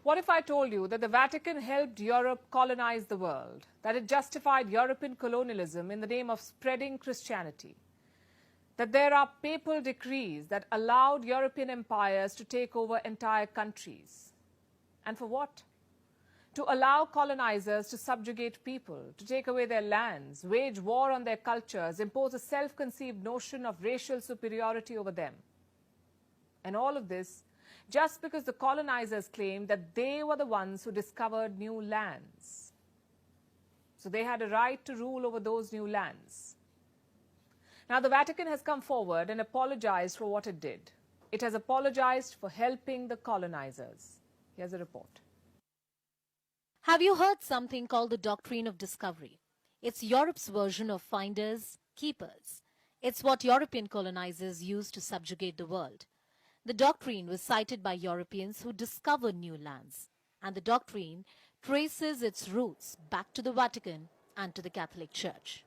What if I told you that the Vatican helped Europe colonize the world, that it justified European colonialism in the name of spreading Christianity, that there are papal decrees that allowed European empires to take over entire countries? And for what? To allow colonizers to subjugate people, to take away their lands, wage war on their cultures, impose a self-conceived notion of racial superiority over them. And all of this just because the colonizers claimed that they were the ones who discovered new lands. So they had a right to rule over those new lands. Now the Vatican has come forward and apologized for what it did. It has apologized for helping the colonizers. Here's a report. Have you heard something called the doctrine of discovery? It's Europe's version of finders, keepers. It's what European colonizers used to subjugate the world. The doctrine was cited by Europeans who discovered new lands, and the doctrine traces its roots back to the Vatican and to the Catholic Church.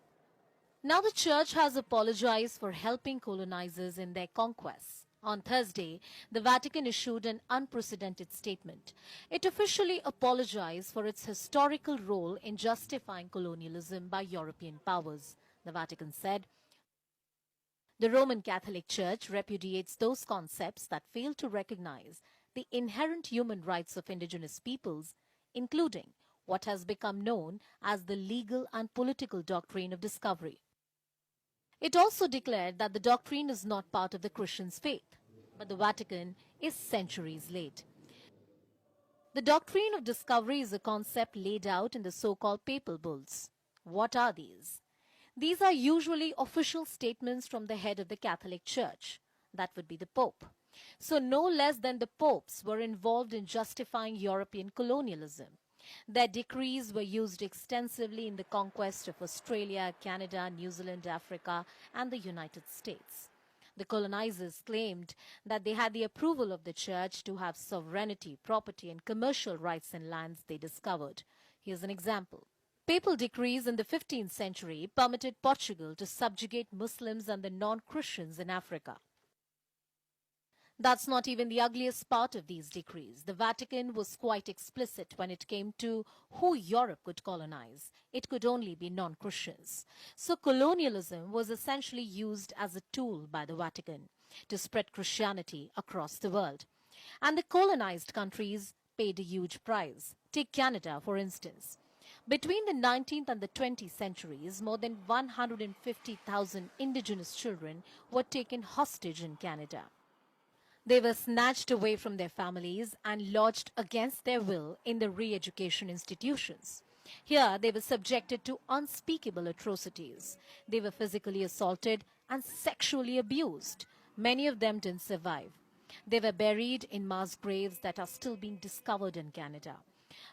Now the Church has apologized for helping colonizers in their conquests. On Thursday, the Vatican issued an unprecedented statement. It officially apologized for its historical role in justifying colonialism by European powers. The Vatican said, "The Roman Catholic Church repudiates those concepts that fail to recognize the inherent human rights of indigenous peoples, including what has become known as the legal and political doctrine of discovery." It also declared that the doctrine is not part of the Christian's faith, but the Vatican is centuries late. The doctrine of discovery is a concept laid out in the so-called papal bulls. What are these? These are usually official statements from the head of the Catholic Church. That would be the Pope. So no less than the popes were involved in justifying European colonialism. Their decrees were used extensively in the conquest of Australia, Canada, New Zealand, Africa, and the United States. The colonizers claimed that they had the approval of the Church to have sovereignty, property, and commercial rights in lands they discovered. Here's an example. Papal decrees in the 15th century permitted Portugal to subjugate Muslims and the non-Christians in Africa. That's not even the ugliest part of these decrees. The Vatican was quite explicit when it came to who Europe could colonize. It could only be non-Christians. So colonialism was essentially used as a tool by the Vatican to spread Christianity across the world. And the colonized countries paid a huge price. Take Canada, for instance. Between the 19th and the 20th centuries, more than 150,000 indigenous children were taken hostage in Canada. They were snatched away from their families and lodged against their will in the re-education institutions. Here, they were subjected to unspeakable atrocities. They were physically assaulted and sexually abused. Many of them didn't survive. They were buried in mass graves that are still being discovered in Canada.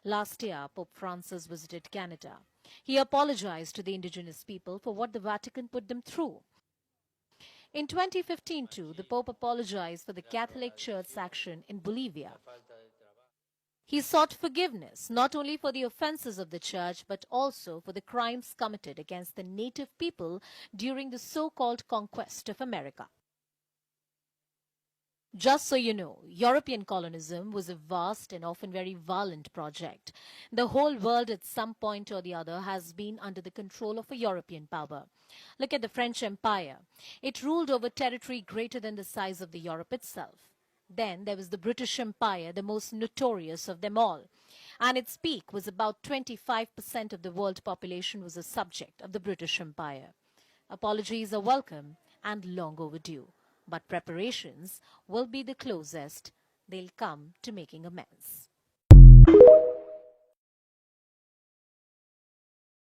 Last year, Pope Francis visited Canada. He apologized to the indigenous people for what the Vatican put them through. In 2015, too, the Pope apologized for the Catholic Church's action in Bolivia. He sought forgiveness not only for the offenses of the Church, but also for the crimes committed against the native people during the so-called conquest of America. Just so you know, European colonism was a vast and often very violent project. The whole world at some point or the other has been under the control of a European power. Look at the French Empire. It ruled over territory greater than the size of the Europe itself. Then there was the British Empire, the most notorious of them all. And its peak was about 25% of the world population was a subject of the British Empire. Apologies are welcome and long overdue. But preparations will be the closest they'll come to making amends.